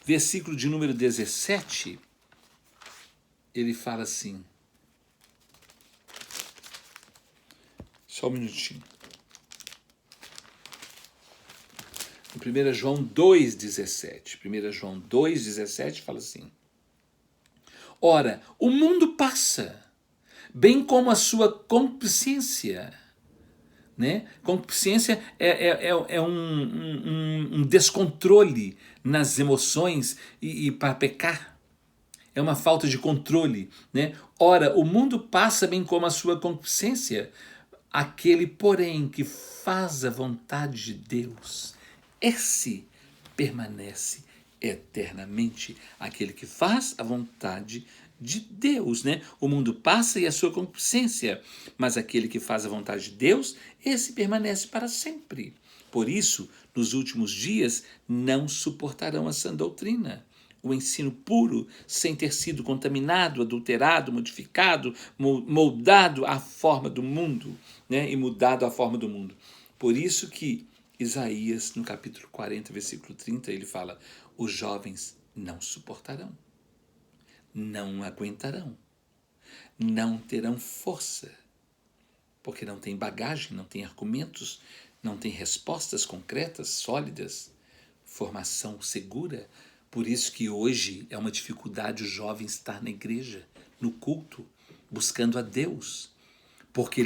versículo de número 17, ele fala assim, só um minutinho. Em 1 João 2,17. 1 João 2,17 fala assim: ora, o mundo passa, bem como a sua concupiscência. Né? Concupiscência é um descontrole nas emoções e para pecar. É uma falta de controle, né? Ora, o mundo passa bem como a sua concupiscência, aquele, porém, que faz a vontade de Deus, esse permanece eternamente. Aquele que faz a vontade de Deus, né? O mundo passa e a sua concupiscência, mas aquele que faz a vontade de Deus, esse permanece para sempre. Por isso, nos últimos dias, não suportarão a sã doutrina, o ensino puro, sem ter sido contaminado, adulterado, modificado, moldado à forma do mundo, né? E mudado à forma do mundo. Por isso que Isaías, no capítulo 40, versículo 30, ele fala: os jovens não suportarão, não aguentarão, não terão força, porque não tem bagagem, não tem argumentos, não tem respostas concretas, sólidas, formação segura. Por isso que hoje é uma dificuldade o jovem estar na igreja, no culto, buscando a Deus. Porque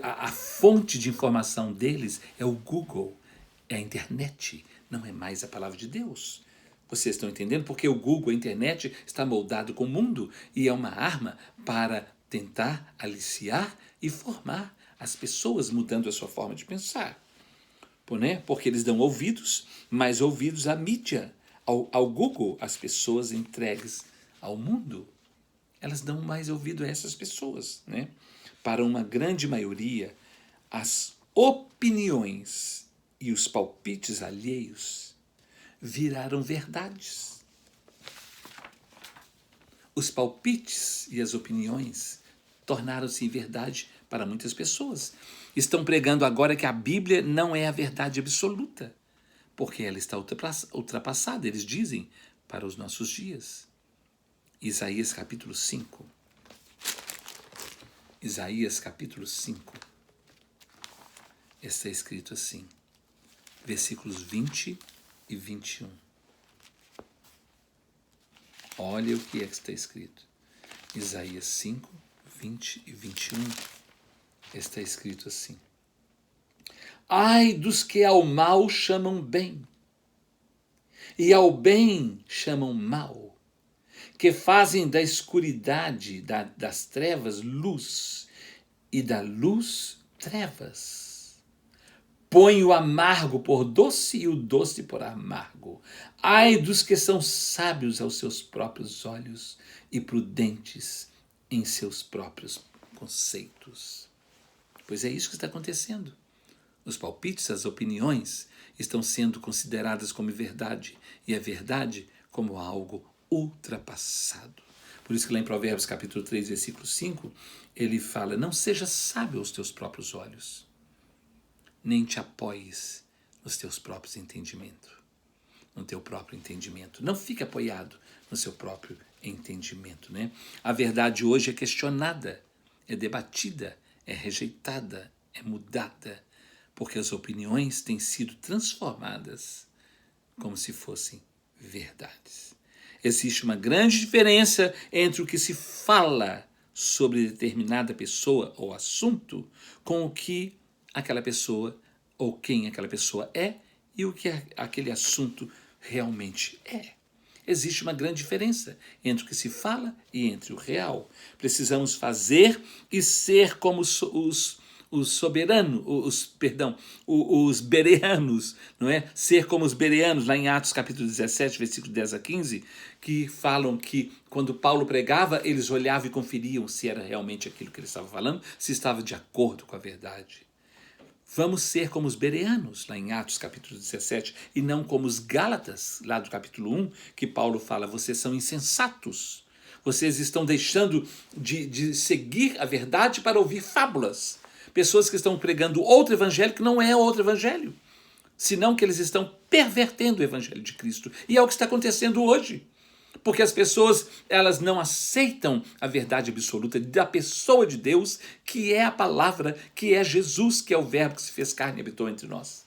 a fonte de informação deles é o Google, é a internet, não é mais a palavra de Deus. Vocês estão entendendo? Porque o Google, a internet, está moldado com o mundo e é uma arma para tentar aliciar e formar as pessoas, mudando a sua forma de pensar. né? Porque eles dão ouvidos, mais ouvidos à mídia, ao Google, às pessoas entregues ao mundo. Elas dão mais ouvido a essas pessoas, né? Para uma grande maioria, as opiniões e os palpites alheios viraram verdades. Os palpites e as opiniões tornaram-se verdade para muitas pessoas. Estão pregando agora que a Bíblia não é a verdade absoluta, porque ela está ultrapassada, eles dizem, para os nossos dias. Isaías capítulo 5. Isaías capítulo 5. Está escrito assim, versículos 20 e 21. Olha o que é que está escrito. Isaías 5, 20 e 21. Está escrito assim. Ai dos que ao mal chamam bem, e ao bem chamam mal, que fazem da escuridade, das trevas, luz, e da luz, trevas. Põe o amargo por doce e o doce por amargo. Ai dos que são sábios aos seus próprios olhos e prudentes em seus próprios conceitos. Pois é isso que está acontecendo. Os palpites, as opiniões, estão sendo consideradas como verdade, e a verdade como algo ultrapassado. Por isso que lá em Provérbios capítulo 3, versículo 5, ele fala, não seja sábio aos teus próprios olhos, nem te apoies nos teus próprios entendimentos, no teu próprio entendimento. Não fique apoiado no seu próprio entendimento, né? A verdade hoje é questionada, é debatida, é rejeitada, é mudada, porque as opiniões têm sido transformadas como se fossem verdades. Existe uma grande diferença entre o que se fala sobre determinada pessoa ou assunto com o que aquela pessoa ou quem aquela pessoa é e o que aquele assunto realmente é. Existe uma grande diferença entre o que se fala e entre o real. Precisamos fazer e ser como os bereanos, não é? Ser como os bereanos, lá em Atos capítulo 17, versículo 10 a 15, que falam que quando Paulo pregava, eles olhavam e conferiam se era realmente aquilo que ele estava falando, se estava de acordo com a verdade. Vamos ser como os bereanos, lá em Atos capítulo 17, e não como os gálatas, lá do capítulo 1, que Paulo fala, vocês são insensatos, vocês estão deixando de seguir a verdade para ouvir fábulas. Pessoas que estão pregando outro evangelho que não é outro evangelho, senão que eles estão pervertendo o evangelho de Cristo. E é o que está acontecendo hoje. Porque as pessoas, elas não aceitam a verdade absoluta da pessoa de Deus, que é a palavra, que é Jesus, que é o verbo que se fez carne e habitou entre nós.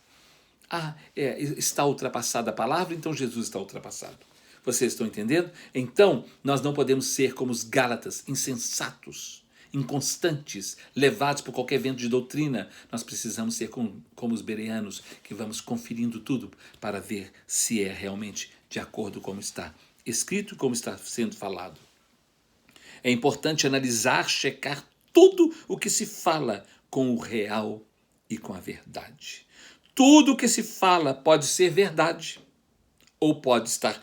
Está ultrapassada a palavra, então Jesus está ultrapassado. Vocês estão entendendo? Então, nós não podemos ser como os gálatas, insensatos, inconstantes, levados por qualquer vento de doutrina. Nós precisamos ser como os bereanos, que vamos conferindo tudo para ver se é realmente de acordo com como está escrito, como está sendo falado. É importante analisar, checar tudo o que se fala com o real e com a verdade. Tudo o que se fala pode ser verdade, ou pode estar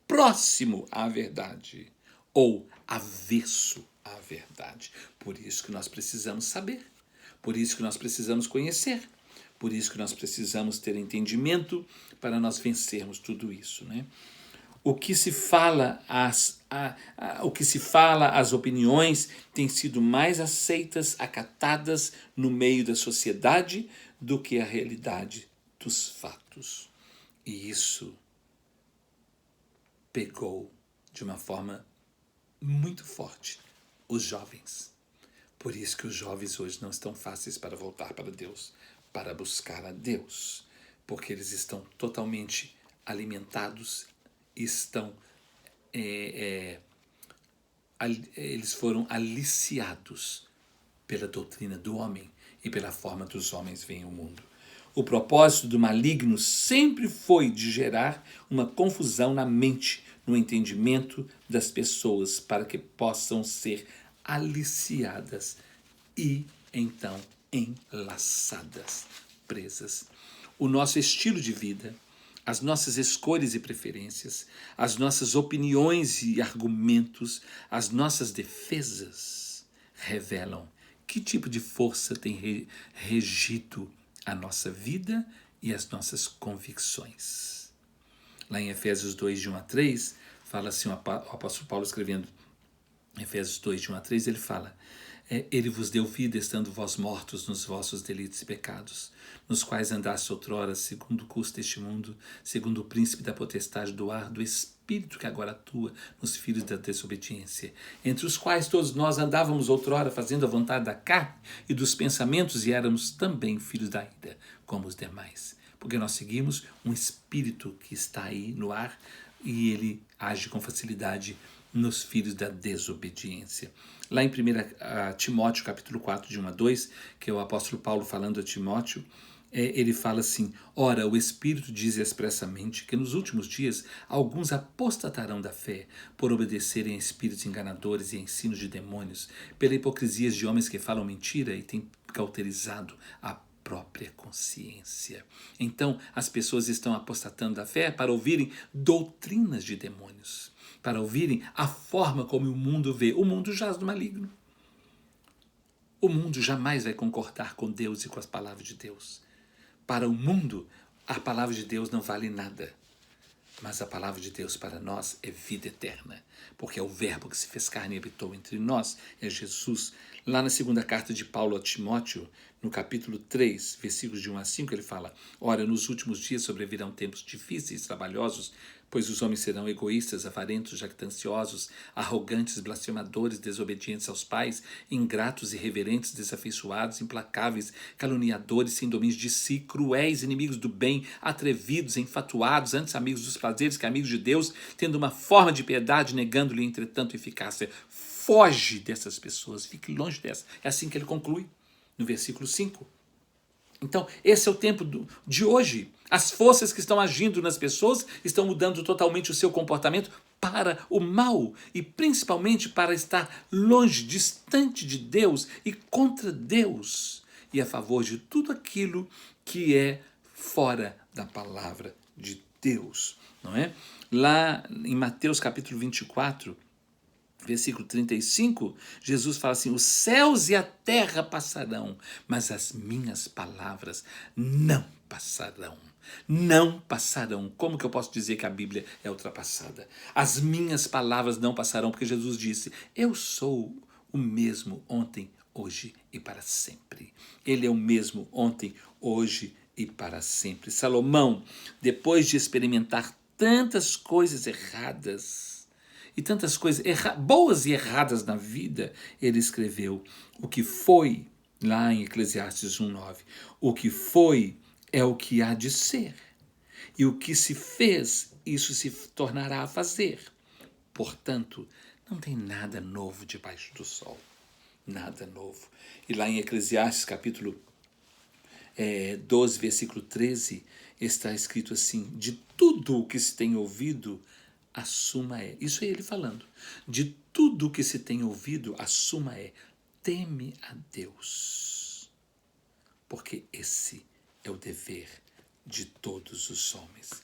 próximo à verdade, ou avesso à verdade. Por isso que nós precisamos saber, por isso que nós precisamos conhecer, por isso que nós precisamos ter entendimento para nós vencermos tudo isso, né? O que se fala, as opiniões têm sido mais aceitas, acatadas no meio da sociedade do que a realidade dos fatos. E isso pegou de uma forma muito forte os jovens. Por isso que os jovens hoje não estão fáceis para voltar para Deus, para buscar a Deus, porque eles estão totalmente alimentados, estão eles foram aliciados pela doutrina do homem e pela forma dos homens veem o mundo. O propósito do maligno sempre foi de gerar uma confusão na mente, no entendimento das pessoas, para que possam ser aliciadas e então enlaçadas, presas. o nosso estilo de vida, as nossas escolhas e preferências, as nossas opiniões e argumentos, as nossas defesas revelam que tipo de força tem regido a nossa vida e as nossas convicções. Lá em Efésios 2, de 1 a 3, fala assim, o apóstolo Paulo escrevendo Efésios 2, de 1 a 3, ele fala: ele vos deu vida, estando vós mortos nos vossos delitos e pecados, nos quais andaste outrora, segundo o curso deste mundo, segundo o príncipe da potestade do ar, do Espírito que agora atua nos filhos da desobediência, entre os quais todos nós andávamos outrora, fazendo a vontade da carne e dos pensamentos, e éramos também filhos da ira, como os demais. Porque nós seguimos um espírito que está aí no ar e ele age com facilidade nos filhos da desobediência. Lá em 1 Timóteo, capítulo 4, de 1 a 2, que é o apóstolo Paulo falando a Timóteo, ele fala assim: ora, o Espírito diz expressamente que nos últimos dias alguns apostatarão da fé, por obedecerem a espíritos enganadores e ensinos de demônios, pela hipocrisia de homens que falam mentira e têm cauterizado a própria consciência. Então, as pessoas estão apostatando da fé para ouvirem doutrinas de demônios, para ouvirem a forma como o mundo vê. O mundo jaz do maligno. O mundo jamais vai concordar com Deus e com as palavras de Deus. Para o mundo, a palavra de Deus não vale nada. Mas a palavra de Deus para nós é vida eterna, porque é o verbo que se fez carne e habitou entre nós, é Jesus. Lá na segunda carta de Paulo a Timóteo, no capítulo 3, versículos de 1 a 5, ele fala: ora, nos últimos dias sobrevirão tempos difíceis e trabalhosos, pois os homens serão egoístas, avarentos, jactanciosos, arrogantes, blasfemadores, desobedientes aos pais, ingratos, irreverentes, desafeiçoados, implacáveis, caluniadores, sem domínio de si, cruéis, inimigos do bem, atrevidos, enfatuados, antes amigos dos prazeres que amigos de Deus, tendo uma forma de piedade, negando-lhe, entretanto, eficácia. Foge dessas pessoas, fique longe dessas. É assim que ele conclui, no versículo 5. Então, esse é o tempo de hoje. As forças que estão agindo nas pessoas estão mudando totalmente o seu comportamento para o mal e principalmente para estar longe, distante de Deus e contra Deus e a favor de tudo aquilo que é fora da palavra de Deus, não é? Lá em Mateus capítulo 24, versículo 35, Jesus fala assim: os céus e a terra passarão, mas as minhas palavras não passarão. Não passarão. Como que eu posso dizer que a Bíblia é ultrapassada? As minhas palavras não passarão, porque Jesus disse: eu sou o mesmo ontem, hoje e para sempre. Ele é o mesmo ontem, hoje e para sempre. Salomão, depois de experimentar tantas coisas erradas, e tantas coisas boas e erradas na vida, ele escreveu: o que foi, lá em Eclesiastes 1:9, o que foi é o que há de ser, e o que se fez, isso se tornará a fazer. Portanto, não tem nada novo debaixo do sol, nada novo. E lá em Eclesiastes capítulo 12, versículo 13, está escrito assim: de tudo o que se tem ouvido, a suma é, isso é ele falando, de tudo o que se tem ouvido, a suma é: teme a Deus, porque esse é o dever de todos os homens.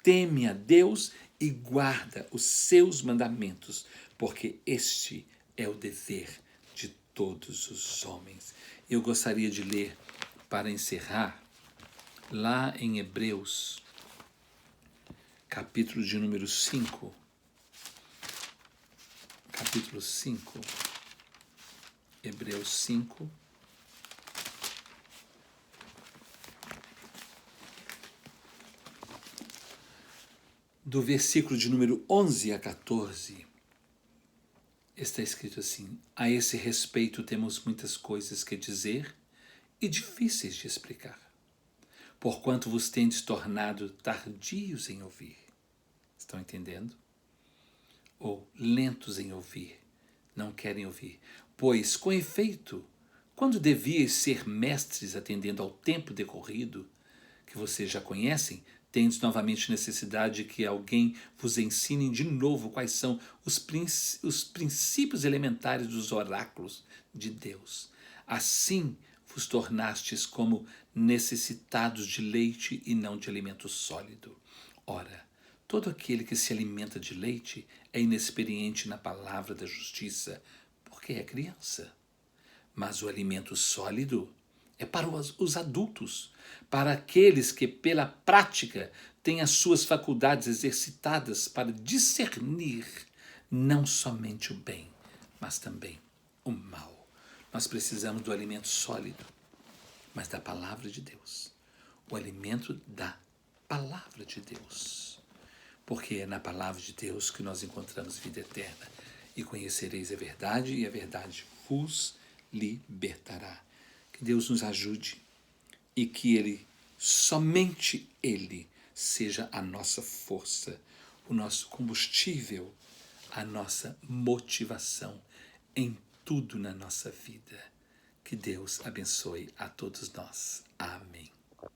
Teme a Deus e guarda os seus mandamentos, porque este é o dever de todos os homens. Eu gostaria de ler, para encerrar, lá em Hebreus, capítulo de número 5. Capítulo 5. Hebreus 5. Do versículo de número 11 a 14. Está escrito assim: a esse respeito temos muitas coisas que dizer e difíceis de explicar, porquanto vos tendes tornado tardios em ouvir. Estão entendendo? Ou lentos em ouvir, não querem ouvir. Pois, com efeito, quando devíeis ser mestres atendendo ao tempo decorrido, que vocês já conhecem, tendes novamente necessidade de que alguém vos ensine de novo quais são os princípios elementares dos oráculos de Deus. Assim vos tornastes como necessitados de leite e não de alimento sólido. Ora, todo aquele que se alimenta de leite é inexperiente na palavra da justiça, porque é criança. Mas o alimento sólido é para os adultos, para aqueles que, pela prática, têm as suas faculdades exercitadas para discernir não somente o bem, mas também o mal. Nós precisamos do alimento sólido, mas da palavra de Deus. O alimento da palavra de Deus. Porque é na palavra de Deus que nós encontramos vida eterna. E conhecereis a verdade, e a verdade vos libertará. Que Deus nos ajude e que Ele, somente Ele, seja a nossa força, o nosso combustível, a nossa motivação em tudo na nossa vida. Que Deus abençoe a todos nós. Amém.